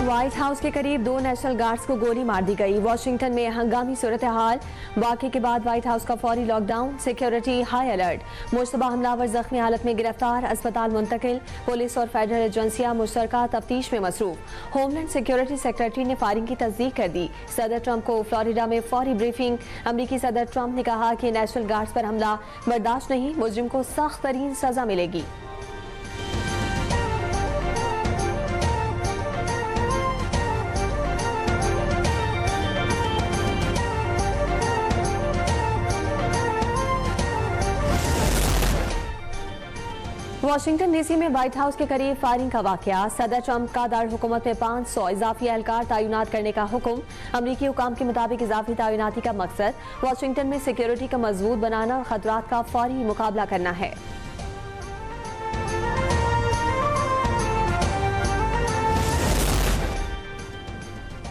White house के करीब 2 national guards को गोली मार दी गई। वॉशिंगटन में हंगामी सूरत हाल। वाक़े के बाद व्हाइट हाउस का फौरी lockdown, security high alert. Mushtaba हमलावर जख्मी हालत में गिरफ्तार, अस्पताल मुंतकिल। पुलिस और फेडरल एजेंसियां मुश्तरका तफ्तीश में मसरूफ। होमलैंड सिक्योरिटी सेक्रेटरी ने फायरिंग की तस्दीक कर दी। सदर ट्रंप को फ्लोरिडा में फौरी ब्रीफिंग। अमरीकी सदर ट्रंप ने कहा कि नेशनल गार्ड्स पर हमला बर्दाश्त नहीं, मुजरिम को सख्त तरीन सजा मिलेगी। वाशिंगटन डीसी में व्हाइट हाउस के करीब फायरिंग का वाकया। सदर ट्रंप का दारुल हुकूमत में 500 इजाफी एहलकार तैनात करने का हुक्म। अमरीकी हुकाम के मुताबिक इजाफी तैनाती का मकसद वाशिंगटन में सिक्योरिटी का मजबूत बनाना और खतरात का फौरी मुकाबला करना है।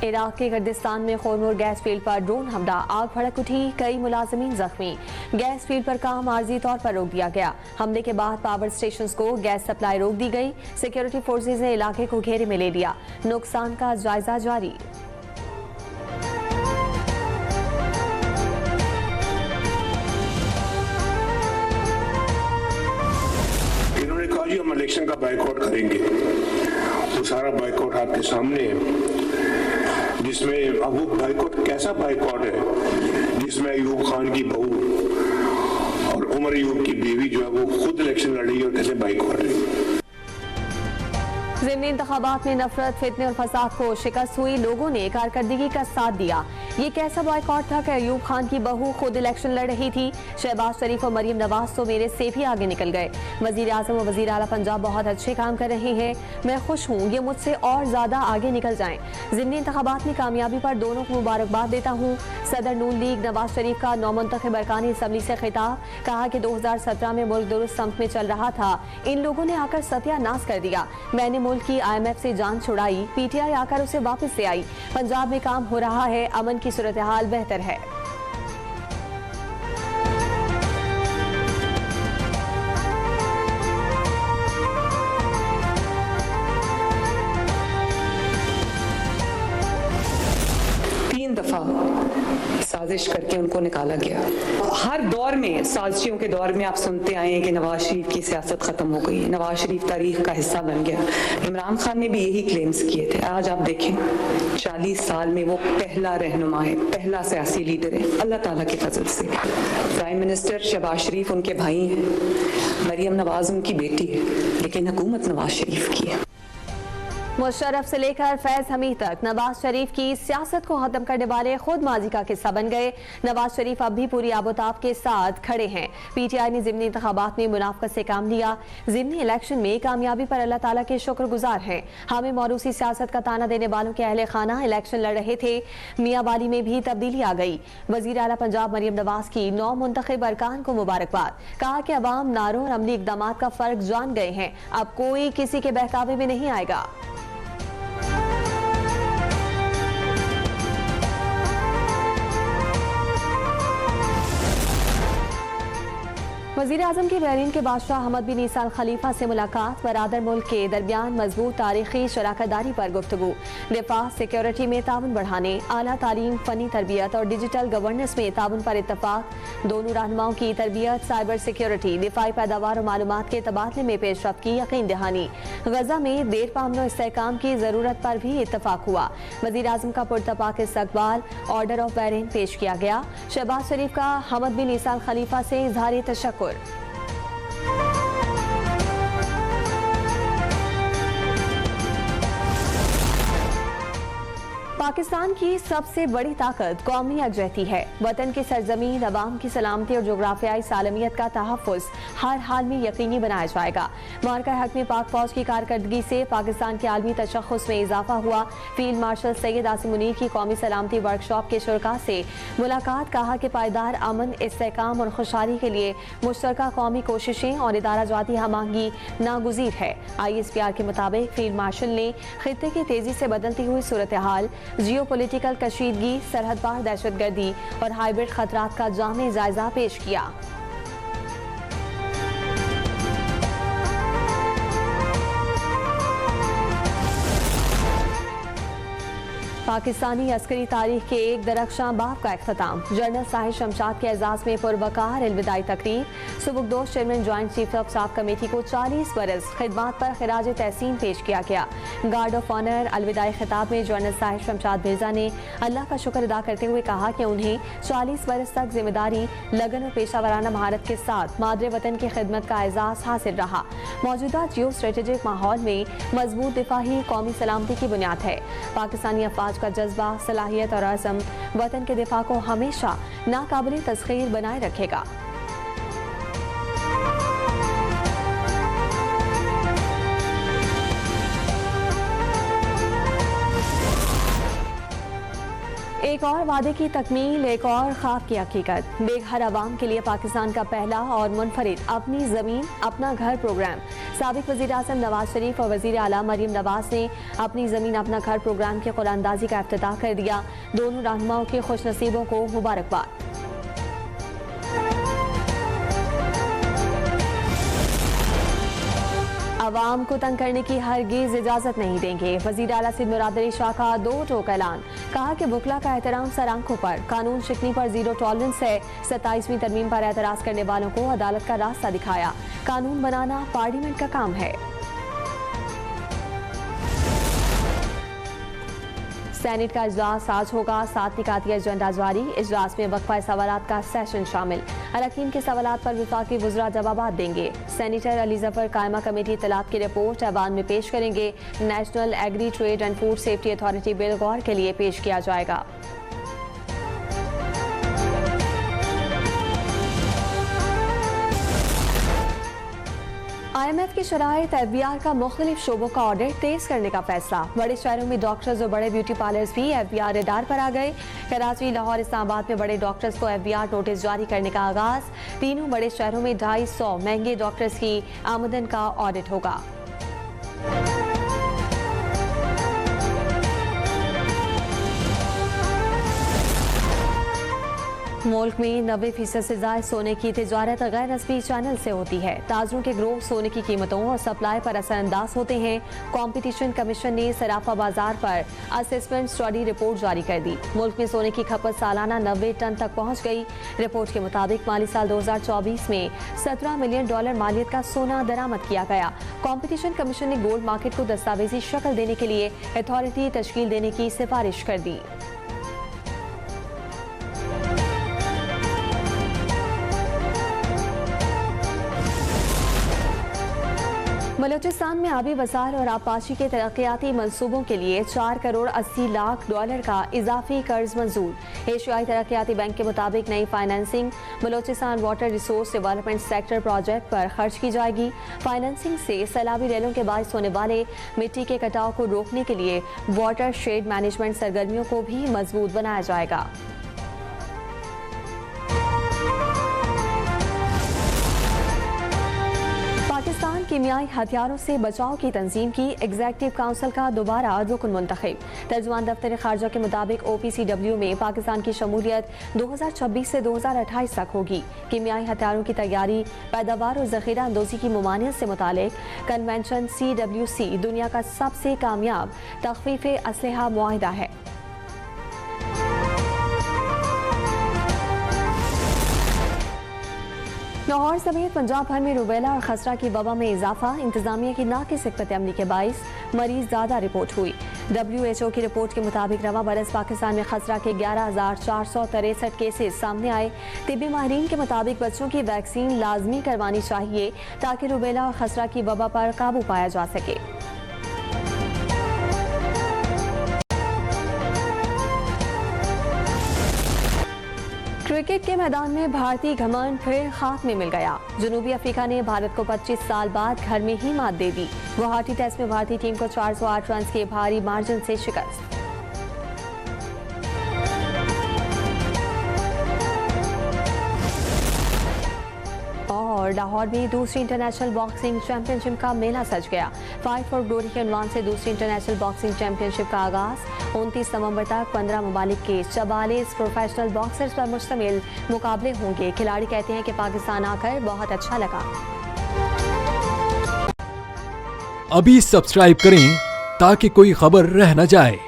इराक के कुर्दिस्तान में खोरमुर गैस फील्ड पर ड्रोन हमला, आग भड़क उठी, कई मुलाजिमीन जख्मी। गैस फील्ड पर काम आर्जी तौर पर रोक दिया गया। हमले के बाद पावर स्टेशंस को गैस सप्लाई रोक दी गई। सिक्योरिटी फोर्सेज ने इलाके को घेरे में ले लिया। नुकसान का जायजा जारी। इन्होंने कहा जी हम इलेक्शन का बाइकआउट करेंगे। वो सारा बाइकआउट आपके सामने है, जिसमें अब वो बाइकआउट कैसा बाइकआउट है जिसमें अयूब खान की बहू और उमर अयूब की बीवी जो है वो खुद इलेक्शन लड़ी और कैसे बाइकआउट है। ज़िमनी इंतखाबात में नफरत, फितने और फसाद को शिकस्त हुई। लोगों ने कारकर्दगी का साथ दिया। ये कैसा बाइकआउट था कि अयूब खान की बहू खुद इलेक्शन लड़ रही थी। शहबाज शरीफ और मरियम नवाज तो मेरे से भी आगे निकल गए। वजीर आजम और वजीर आला पंजाब बहुत अच्छे काम कर रहे हैं। मैं खुश हूँ, ये मुझसे और ज्यादा आगे निकल जाएं। ज़िमनी इंतखाबात में कामयाबी पर दोनों को मुबारकबाद देता हूँ। सदर नून लीग नवाज शरीफ का नौमुंतखब अरकान असम्बली से खिताब, कहा कि 2017 में मुल्क दुरुस्त समत में चल रहा था, इन लोगों ने आकर सत्यानाश कर दिया। मैंने मुल्क की IMF से जान छुड़ाई, PTI आकर उसे वापस ले आई। पंजाब में काम हो रहा है, अमन की सूरत हाल बेहतर है। तीन दफा साजिश करके उनको निकाला गया। हर दौर में, साजिशों के दौर में आप सुनते आए हैं कि नवाज शरीफ की सियासत खत्म हो गई, नवाज शरीफ तारीख का हिस्सा बन गया। इमरान खान ने भी यही क्लेम्स किए थे। आज आप देखें 40 साल में वो पहला रहनुमा है, पहला सियासी लीडर है, अल्लाह ताला के फजल से। प्राइम मिनिस्टर शहबाज शरीफ उनके भाई हैं, मरियम नवाज उनकी बेटी है, लेकिन हुकूमत नवाज शरीफ की है। मुशर्रफ से लेकर फैज हमीद तक नवाज शरीफ की सियासत को खत्म करने वाले खुद माजी का किस्सा बन गए। नवाज शरीफ अब भी पूरी आबोताब के साथ खड़े हैं। PTI ने ज़िमनी इंतखाबात में मुनाफकत से काम लिया। ज़िमनी इलेक्शन में कामयाबी पर अल्लाह ताला के शुक्रगुजार हैं। हमें मौरूसी सियासत का ताना देने वालों के अहले खाना इलेक्शन लड़ रहे थे। मियाँ वाली में भी तब्दीली आ गई। वजीर आला पंजाब मरियम नवाज की नौ मुंतखब अरकान को मुबारकबाद, कहा कि अवाम नारों और अमली इकदाम का फर्क जान गए हैं, अब कोई किसी के बहकावे में नहीं आएगा। वज़ीर आज़म की बहरीन के बादशाह हमद बिन ईसा अल खलीफा से मुलाकात, बरादर मुल्क के दरमियान मजबूत तारीखी शराकतदारी पर गुफ्तगू। दिफा, सिक्योरिटी में ताउन बढ़ाने, आला तालीम, फनी तरबियत और डिजिटल गवर्नेंस में ताउन पर इत्तफाक। दोनों रहनुमाओं की तरबियत, साइबर सिक्योरिटी, दिफाई पैदावार और मालूमात के तबादले में पेशरफ्त की यकीन दहानी। गजा में देर पा अमन इस्तेहकाम की जरूरत पर भी इत्तफाक हुआ। वज़ीर आज़म का पुरतपाक इस्तकबाल, ऑर्डर ऑफ बहरीन पेश किया गया। शहबाज शरीफ का हमद बिन ईसा अल खलीफा से इज़हार तशक्कुर। पाकिस्तान की सबसे बड़ी ताकत कौमी यकजहती है। वतन की सरजमीन, अवाम की सलामती और जोग्राफियाई सालमियत का तहफ़्फ़ुज़ हर हाल में यकीनी बनाया जाएगा। मार्का हक में पाक फौज की कारकर्दगी से पाकिस्तान के आलमी तशख़्ख़ुस में इजाफा हुआ। फील्ड मार्शल सैयद आसिम मुनीर की कौमी सलामती वर्कशॉप के शुरका से मुलाकात, कहा कि पायदार अमन, इस्तेहकाम और खुशहाली के लिए मुश्तरका कौमी कोशिशें और इदारा जाती हमआहंगी नागुज़ीर है। ISPR के मुताबिक फील्ड मार्शल ने खित्ते की तेजी से बदलती हुई सूरत हाल, जियो पोलिटिकल कशीदगी, सरहद पार दहशतगर्दी और हाइब्रिड खतरात का जामे जायजा पेश किया। पाकिस्तानी अस्करी तारीख के एक दरख्शां बाब का इख्तिताम। जनरल साहिर शमशाद के एजाज में पुरवकार अलविदाई तकरीर। सुबुकदोश chairman joint chief of staff committee को 40 बरस खिदमात पर खिराज तहसीन पेश किया गया। गार्ड ऑफ ऑनर अलविदाई खिताब में जनरल साहिर शमशाद मिर्जा ने अल्लाह का शुक्र अदा करते हुए कहा कि उन्हें 40 बरस तक जिम्मेदारी, लगन और पेशा वराना महारत के साथ मादरे वतन की खिदमत का एजाज हासिल रहा। मौजूदा जियो स्ट्रेटेजिक माहौल में मजबूत दिफा ही कौमी सलामती की बुनियाद है। पाकिस्तानी अफवाज का जज्बा, सलाहियत और अज़म वतन के दिफा को हमेशा नाकाबिल तस्खीर बनाए रखेगा। एक और वादे की तकमील, एक और ख्वाब की हकीकत। बेघर आवाम के लिए पाकिस्तान का पहला और मुनफरिद अपनी ज़मीन अपना घर प्रोग्राम। साबिक वज़ीर आज़म नवाज शरीफ और वज़ीर आला मरियम नवाज ने अपनी ज़मीन अपना घर प्रोग्राम की कुरानंदाजी का इफ्तिताह कर दिया। दोनों रहनुमाओं के खुशनसीबों को मुबारकबाद। अवाम को तंग करने की हरगिज इजाजत नहीं देंगे। वज़ीर आला सिंध मुराद अली शाह का दो टोक ऐलान। कहा कि बुखला का एहतराम सर आंखों पर, कानून शिकनी पर जीरो टॉलरेंस है। 27वीं तरमीम पर एतराज करने वालों को अदालत का रास्ता दिखाया। कानून बनाना पार्लियामेंट का काम है। सेनेट का इजलास आज होगा। 7 निकाती एजेंडा जारी। इजलास में वक्फा सवालात का सेशन शामिल। अरकान के सवालात पर वफाकी वज़रा जवाब देंगे। सेनेटर अली जफर कायमा कमेटी इत्तलात की रिपोर्ट ऐवान में पेश करेंगे। National agri trade and food safety authority bill गौर के लिए पेश किया जाएगा। IMF की शराइत FBR का मुख्तलिफ शोबों का ऑडिट तेज करने का फैसला। बड़े शहरों में डॉक्टर्स और बड़े ब्यूटी पार्लर्स भी FBR रडार पर आ गए। कराची, लाहौर, इस्लामाबाद में बड़े डॉक्टर्स को FBR नोटिस जारी करने का आगाज। तीनों बड़े शहरों में 250 महंगे डॉक्टर्स की आमदन का ऑडिट होगा। मुल्क में 90% से ज्यादा सोने की तिजारत गैर नस्बी चैनल से होती है। ताजरों के ग्रोह सोने की कीमतों और सप्लाई पर असरअंदाज होते हैं। कंपटीशन कमीशन ने सराफा बाजार पर असेसमेंट स्टडी रिपोर्ट जारी कर दी। मुल्क में सोने की खपत सालाना 90 टन तक पहुंच गई। रिपोर्ट के मुताबिक माली साल 2024 में $17 मिलियन मालियत का सोना दरामद किया गया। कंपटीशन कमीशन ने गोल्ड मार्केट को दस्तावेजी शक्ल देने के लिए अथॉरिटी तश्कील देने की सिफारिश कर दी। बलूचिस्तान में आबी वसाइल और आबपाशी के तरक्याती मंसूबों के लिए $4 करोड़ 80 लाख का इजाफी कर्ज मंजूर। एशियाई तरक्याती बैंक के मुताबिक नई financing Balochistan water resource development sector project पर खर्च की जाएगी। फाइनेंसिंग से सैलाबी रेलों के बायस होने वाले मिट्टी के कटाव को रोकने के लिए वाटर शेड मैनेजमेंट सरगर्मियों को भी मजबूत बनाया जाएगा। पाकिस्तान कीमियाई हथियारों से बचाव की तंजीम की एग्जीक्यूटिव काउंसिल का दोबारा रुकन मुंतखब। तर्जुमान दफ्तर खारजा के मुताबिक OPCW में पाकिस्तान की शमूलियत 2026 से 2028 तक होगी। कीमियाई हथियारों की तैयारी, पैदावार और जखीरा अंदोजी की मुमानियत से मुतालिक कन्वेंशन CWC दुनिया का सबसे कामयाब तखफीफ असलहा मुआहिदा है। लाहौर समेत पंजाब भर में रुबेला और खसरा की वबा में इजाफा। इंतजामिया की नाकिस हिकमत अमली के बाइस मरीज ज्यादा रिपोर्ट हुई। WHO की रिपोर्ट के मुताबिक रवा बरस पाकिस्तान में खसरा के 11,463 केसेस सामने आए। तिब्बी माहिरीन के मुताबिक बच्चों की वैक्सीन लाजमी करवानी चाहिए ताकि रुबेला और खसरा की वबा पर काबू पाया जा सके। क्रिकेट के मैदान में भारतीय घमंड फिर खाक में मिल गया। जनूबी अफ्रीका ने भारत को 25 साल बाद घर में ही मात दे दी। गुवाहाटी टेस्ट में भारतीय टीम को 408 रन के भारी मार्जिन से शिकस्त। और लाहौर में दूसरी इंटरनेशनल बॉक्सिंग चैंपियनशिप का मेला सज गया। फाइट फॉर ग्लोरी के उन्वान से दूसरी इंटरनेशनल बॉक्सिंग चैंपियनशिप का आगाज 29 नवंबर तक 15 ममालिक के 44 प्रोफेशनल बॉक्सर्स पर मुश्तमिल मुकाबले होंगे। खिलाड़ी कहते हैं कि पाकिस्तान आकर बहुत अच्छा लगा। अभी सब्सक्राइब करें ताकि कोई खबर रह न जाए।